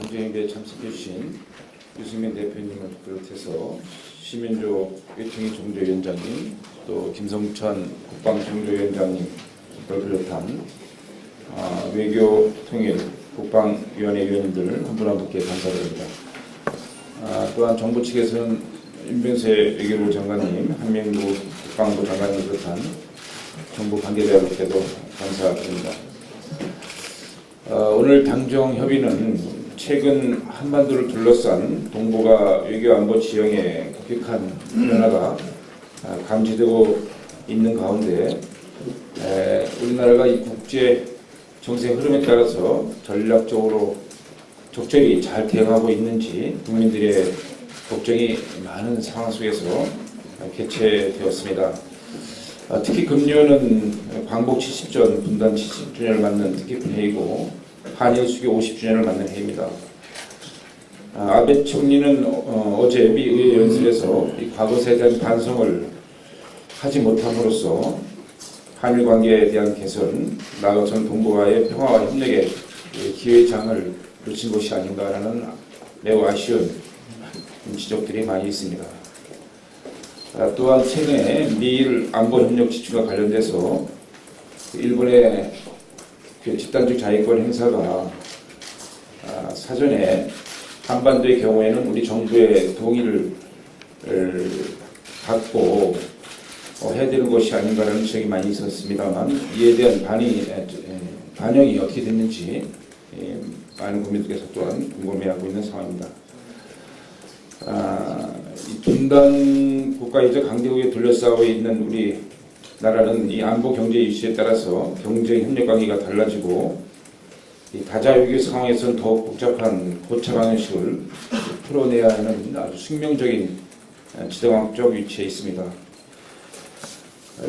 당정협의에 참석해 주신 유승민 대표님을 비롯해서 심현조 외통위 정조위원장님, 또 김성천 국방정조위원장님을 비롯한 외교통일 국방위원회 위원님들 한 분 한 분께 감사드립니다. 또한 정부 측에서는 윤병세 외교부 장관님, 한명구 국방부 장관님 비롯한 정부 관계자분께도 감사드립니다. 오늘 당정협의는 최근 한반도를 둘러싼 동북아 외교안보 지형의 급격한 변화가 감지되고 있는 가운데 우리나라가 이 국제 정세 흐름에 따라서 전략적으로 적절히 잘 대응하고 있는지 국민들의 걱정이 많은 상황 속에서 개최되었습니다. 특히 금년은 광복 70전, 분단 70주년을 맞는 뜻깊은 해이고 한일 수교 50주년을 맞는 해입니다. 아베 총리는 어제 미 의회 연설에서 이 과거사에 대한 반성을 하지 못함으로써 한일 관계에 대한 개선, 나아가서는 동북아의 평화와 협력의 기회의 장을 놓친 것이 아닌가라는 매우 아쉬운 지적들이 많이 있습니다. 또한 최근에 미일 안보협력 지출과 관련돼서 일본의 집단적 자위권 행사가 사전에 한반도의 경우에는 우리 정부의 동의를 받고 해야 되는 것이 아닌가라는 지적이 많이 있었습니다만 이에 대한 반영이 어떻게 됐는지 많은 국민들께서 또한 궁금해하고 있는 상황입니다. 이 분단 국가이자 강대국에 둘러싸고 있는 우리 나라는 이 안보 경제 이슈에 따라서 경제 협력 관계가 달라지고 이 다자 외교 상황에서는 더욱 복잡한 고차 방식을 풀어내야 하는 아주 숙명적인 지정학적 위치에 있습니다.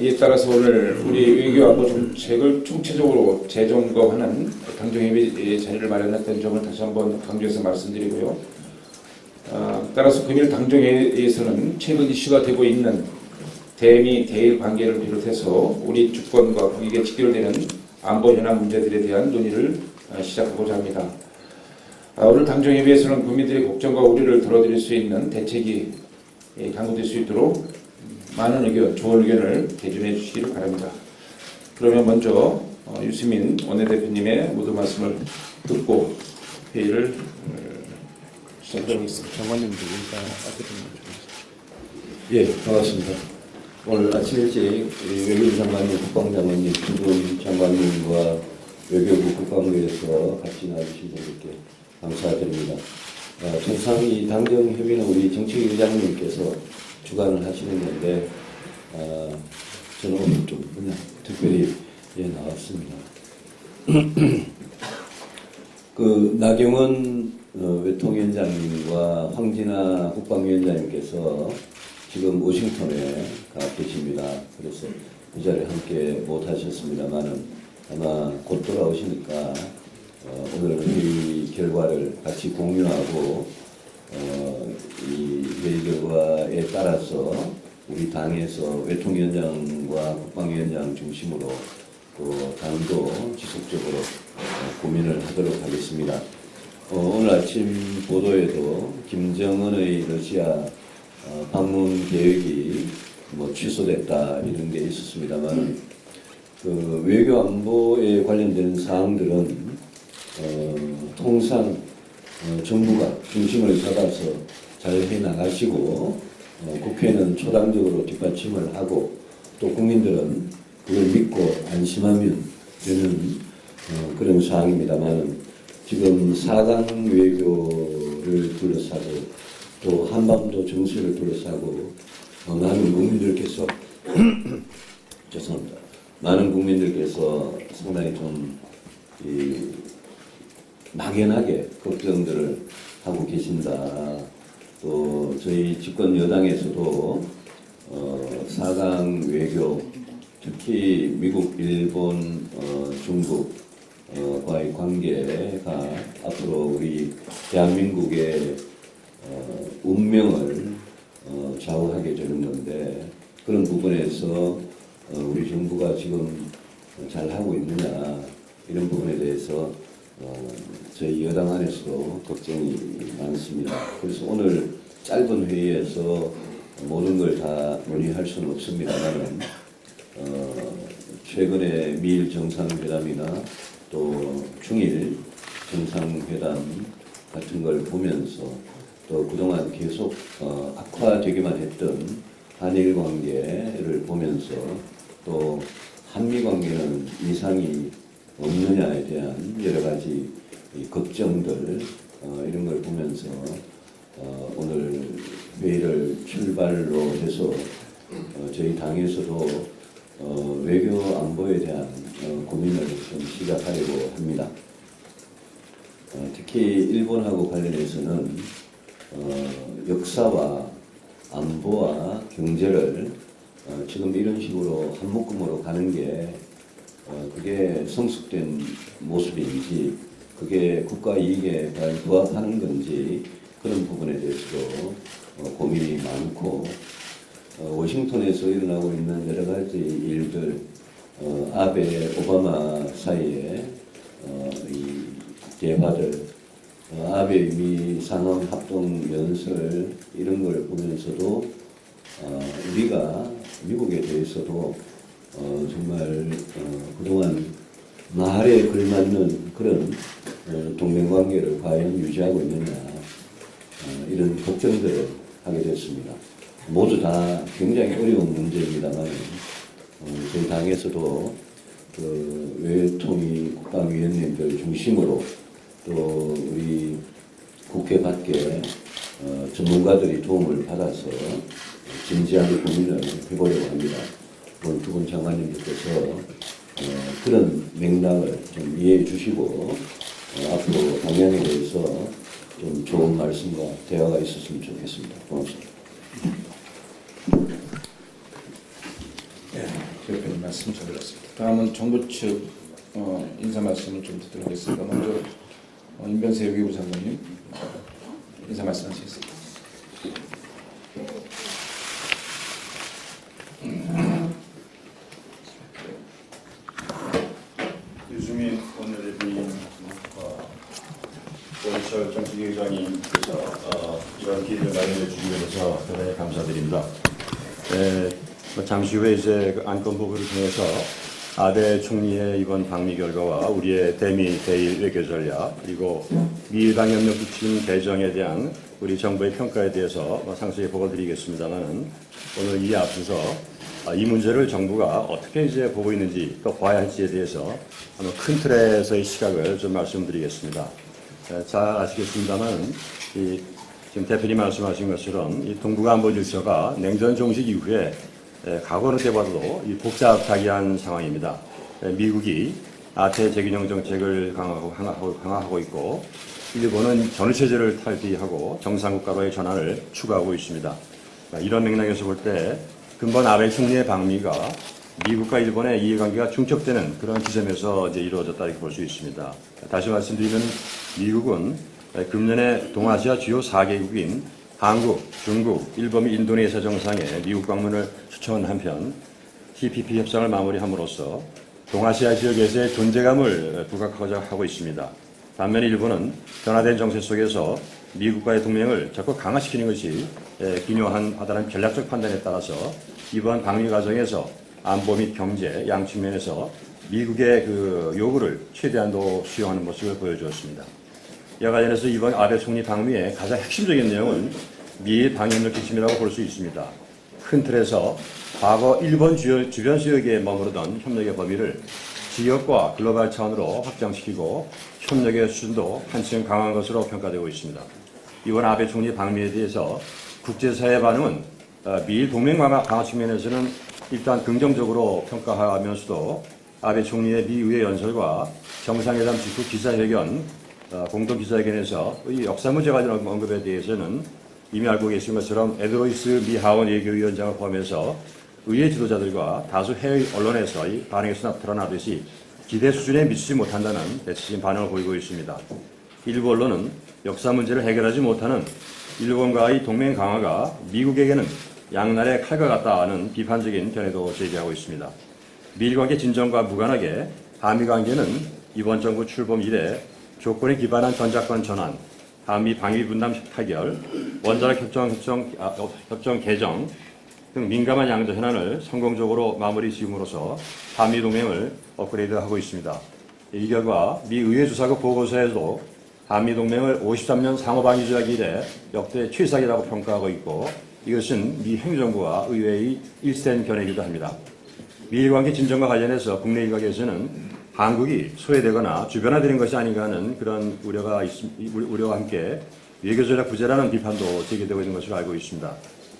이에 따라서 오늘 우리 외교 안보 정책을 총체적으로 재점검하는 당정협의 자리를 마련했던 점을 다시 한번 강조해서 말씀드리고요. 따라서 금일 당정회의에서는 최근 이슈가 되고 있는 대미 대일 관계를 비롯해서 우리 주권과 국익에 직결되는 안보 현안 문제들에 대한 논의를 시작하고자 합니다. 오늘 당정협의에서는 국민들의 걱정과 우려를 덜어드릴 수 있는 대책이 강구될 수 있도록 많은 의견, 좋은 의견을 개진해 주시기를 바랍니다. 그러면 먼저 유승민 원내대표님의 모든 말씀을 듣고 회의를 시작하겠습니다. 장관님도 일단 예, 반갑습니다. 오늘 아침 일찍 외교부 장관님, 국방장관님, 김부겸 장관님과 외교부 국방부에서 같이 나와주신 분들께 감사드립니다. 정상 이 당정협의는 우리 정책위원장님께서 주관을 하시는 건데 저는 오늘 좀 그냥 특별히 나왔습니다. 그 나경원 외통위원장님과 황진아 국방위원장님께서 지금 워싱턴에 가 계십니다. 그래서 이 자리에 함께 못하셨습니다만은 아마 곧 돌아오시니까 오늘 이 결과를 같이 공유하고 이 회의 결과에 따라서 우리 당에서 외통위원장과 국방위원장 중심으로 또 당도 지속적으로 고민을 하도록 하겠습니다. 오늘 아침 보도에도 김정은의 러시아 방문 계획이 취소됐다 이런 게 있었습니다만 그 외교 안보에 관련된 사항들은 통상 정부가 중심을 잡아서 잘 해나가시고 국회는 초당적으로 뒷받침을 하고 또 국민들은 그걸 믿고 안심하면 되는 그런 사항입니다만 지금 4강 외교를 둘러싸고 또 한반도 정세를 둘러싸고 많은 국민들께서 죄송합니다. 많은 국민들께서 상당히 좀 막연하게 걱정들을 하고 계신다. 또 저희 집권 여당에서도 4강 외교, 특히 미국, 일본, 중국과의 관계가 앞으로 우리 대한민국의 운명을 좌우하게 되는 건데 그런 부분에서 우리 정부가 지금 잘 하고 있느냐 이런 부분에 대해서 저희 여당 안에서도 걱정이 많습니다. 그래서 오늘 짧은 회의에서 모든 걸 다 논의할 수는 없습니다만 최근에 미일 정상회담이나 또 중일 정상회담 같은 걸 보면서 또 그동안 계속 악화되기만 했던 한일 관계를 보면서 또 한미 관계는 이상이 없느냐에 대한 여러 가지 이 걱정들 이런 걸 보면서 오늘 회의를 출발로 해서 저희 당에서도 외교 안보에 대한 고민을 좀 시작하려고 합니다. 특히 일본하고 관련해서는 역사와 안보와 경제를 지금 이런 식으로 한 묶음으로 가는 게 그게 성숙된 모습인지 그게 국가 이익에 과연 부합하는 건지 그런 부분에 대해서도 고민이 많고 워싱턴에서 일어나고 있는 여러 가지 일들 아베 오바마 사이에 이 대화들 아베 미 상황 합동 연설 이런 걸 보면서도 우리가 미국에 대해서도 정말 그동안 말에 걸맞는 그런 동맹관계를 과연 유지하고 있느냐 이런 걱정들을 하게 됐습니다. 모두 다 굉장히 어려운 문제입니다만 저희 당에서도 그 외통위 국방위원님들 중심으로 또 우리 국회 밖에 전문가들이 도움을 받아서 진지하게 고민을 해보려고 합니다. 오늘 두 분 장관님들께서 그런 맥락을 좀 이해해 주시고 앞으로 방향에 대해서 좀 좋은 말씀과 대화가 있었으면 좋겠습니다. 고맙습니다. 네, 대표님 말씀 잘 들었습니다. 다음은 정부 측 인사 말씀을 좀 듣도록 하겠습니다. 먼저 임변세 외교부 장관님 인사 말씀하시겠습니다. 유수민 원내대표님, 원철 정치위원장님께서 이런 기회를 마련해 주기 위해서 대단히 감사드립니다. 잠시 후에 이제 그 안건 보고를 통해서 아베 총리의 이번 방미 결과와 우리의 대미 대일 외교 전략 그리고 미일 방역력 지침 개정에 대한 우리 정부의 평가에 대해서 상세히 보고드리겠습니다만은 오늘 이 앞서서 이 문제를 정부가 어떻게 이제 보고 있는지 또 봐야 할지에 대해서 한번 큰 틀에서의 시각을 좀 말씀드리겠습니다. 잘 아시겠습니다만 지금 대표님 말씀하신 것처럼 이 동북아 안보 질서가 냉전 종식 이후에 과거로 때봐도 복잡하기한 상황입니다. 미국이 아태 재균형 정책을 강화하고 있고 일본은 전후 체제를 탈피하고 정상국가로의 전환을 추구하고 있습니다. 이런 맥락에서 볼 때 근본 아베 총리의 방미가 미국과 일본의 이해관계가 중첩되는 그런 지점에서 이제 이루어졌다 이렇게 볼 수 있습니다. 다시 말씀드리면 미국은 금년에 동아시아 주요 4개국인 한국, 중국, 일본, 인도네시아 정상에 미국 방문을 추천한 한편 TPP 협상을 마무리함으로써 동아시아 지역에서의 존재감을 부각하고자 하고 있습니다. 반면에 일본은 변화된 정세 속에서 미국과의 동맹을 적극 강화시키는 것이 기묘하다는 전략적 판단에 따라서 이번 방미 과정에서 안보 및 경제 양 측면에서 미국의 그 요구를 최대한도 수용하는 모습을 보여주었습니다. 이와 관련해서 이번 아베 총리 방미의 가장 핵심적인 내용은 미일 방역력 지침이라고 볼 수 있습니다. 큰 틀에서 과거 일본 주변 지역에 머무르던 협력의 범위를 지역과 글로벌 차원으로 확장시키고 협력의 수준도 한층 강한 것으로 평가되고 있습니다. 이번 아베 총리 방미에 대해서 국제사회 반응은 미일 동맹 강화 측면에서는 일단 긍정적으로 평가하면서도 아베 총리의 미의회 연설과 정상회담 직후 기자회견, 공동 기자회견에서 이 역사 문제 관련 언급에 대해서는 이미 알고 계신 것처럼 에드로이스 미 하원 외교위원장을 포함해서 의회 지도자들과 다수 해외 언론에서 이 반응에서 드러나듯이 기대 수준에 미치지 못한다는 대체적인 반응을 보이고 있습니다. 일부 언론은 역사 문제를 해결하지 못하는 일본과의 동맹 강화가 미국에게는 양날의 칼과 같다는 비판적인 견해도 제기하고 있습니다. 미일 관계 진전과 무관하게 한미 관계는 이번 정부 출범 이래 조건에 기반한 전작권 전환, 한미 방위 분담 타결, 원자력 협정 개정 등 민감한 양자 현안을 성공적으로 마무리 지음으로써 한미 동맹을 업그레이드하고 있습니다. 이 결과 미 의회 주사국 보고서에도 한미 동맹을 53년 상호방위 조약 이래 역대 최상이라고 평가하고 있고, 이것은 미 행정부와 의회의 일센 견해이기도 합니다. 미일 관계 진전과 관련해서 국내 일각에서는 한국이 소외되거나 주변화되는 것이 아닌가 하는 그런 우려와 함께 외교전략 부재라는 비판도 제기되고 있는 것으로 알고 있습니다.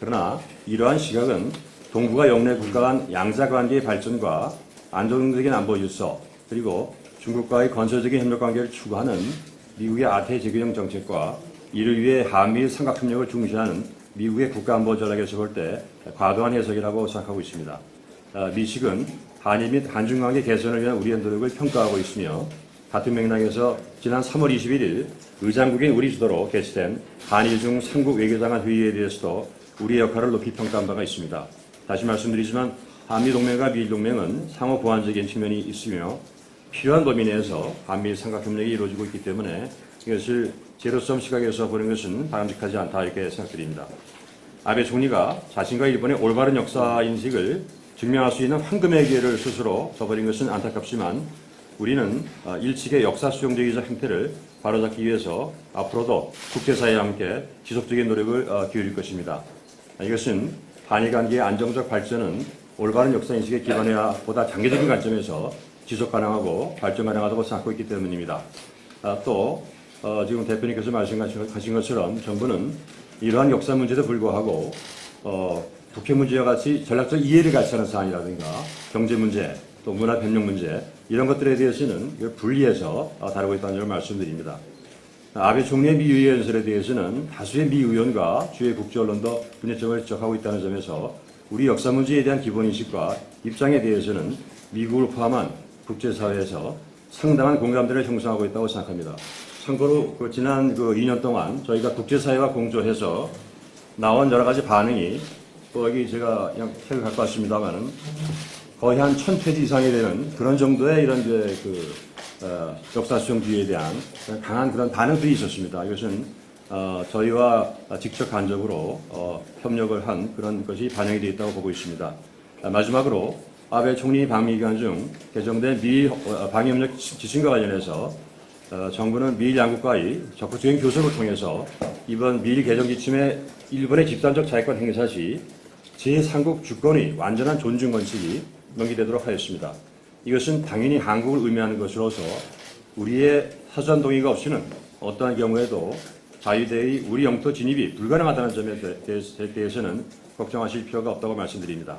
그러나 이러한 시각은 동북아 영내 국가 간 양자 관계의 발전과 안정적인 안보 질서, 그리고 중국과의 건설적인 협력 관계를 추구하는 미국의 아태 제교형 정책과 이를 위해 한미일 삼각협력을 중시하는 미국의 국가안보 전략에서 볼 때 과도한 해석이라고 생각하고 있습니다. 미식은 한일 및 한중관계 개선을 위한 우리의 노력을 평가하고 있으며, 같은 맥락에서 지난 3월 21일 의장국인 우리 주도로 개최된 한일 중 3국 외교장관 회의에 대해서도 우리의 역할을 높이 평가한 바가 있습니다. 다시 말씀드리지만 한미동맹과 미일동맹은 상호 보완적인 측면이 있으며 필요한 범위 내에서 한미일 삼각협력이 이루어지고 있기 때문에 이것을 제로섬 시각에서 보는 것은 바람직하지 않다, 이렇게 생각드립니다. 아베 총리가 자신과 일본의 올바른 역사 인식을 증명할 수 있는 황금의 기회를 스스로 저버린 것은 안타깝지만, 우리는 일측의 역사 수용주의적 행태를 바로잡기 위해서 앞으로도 국제사회와 함께 지속적인 노력을 기울일 것입니다. 이것은 한일 관계의 안정적 발전은 올바른 역사 인식에 기반해야 보다 장기적인 관점에서 지속 가능하고 발전 가능하다고 생각하고 있기 때문입니다. 또 지금 대표님께서 말씀하신 것처럼 정부는 이러한 역사 문제도 불구하고 북핵 문제와 같이 전략적 이해를 같이 하는 사안이라든가 경제 문제, 또 문화 변경 문제, 이런 것들에 대해서는 이걸 분리해서 다루고 있다는 점을 말씀드립니다. 아베 총리의 미 의회 연설에 대해서는 다수의 미 의원과 주요 국제 언론도 문제점을 지적하고 있다는 점에서 우리 역사 문제에 대한 기본 인식과 입장에 대해서는 미국을 포함한 국제사회에서 상당한 공감대를 형성하고 있다고 생각합니다. 참고로 지난 2년 동안 저희가 국제사회와 공조해서 나온 여러 가지 반응이, 여기 제가 그냥 책을 갖고 왔습니다만은 거의 한 1000페이지 이상이 되는 그런 정도의 이런 역사 수용주의에 대한 강한 그런 반응들이 있었습니다. 이것은 저희와 직접 간접으로 협력을 한 그런 것이 반영이 되어 있다고 보고 있습니다. 마지막으로 아베 총리 방미 기간 중 개정된 미일 방위협력 지침과 관련해서 정부는 미일 양국과의 적극적인 교섭을 통해서 이번 미일 개정 지침의 일본의 집단적 자위권 행사 시 제3국 주권의 완전한 존중 원칙이 명기되도록 하였습니다. 이것은 당연히 한국을 의미하는 것으로서 우리의 사전 동의가 없이는 어떠한 경우에도 자위대의 우리 영토 진입이 불가능하다는 점에 대해서는 걱정하실 필요가 없다고 말씀드립니다.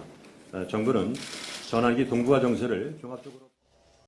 정부는 전환기 동북아 정세를 종합적으로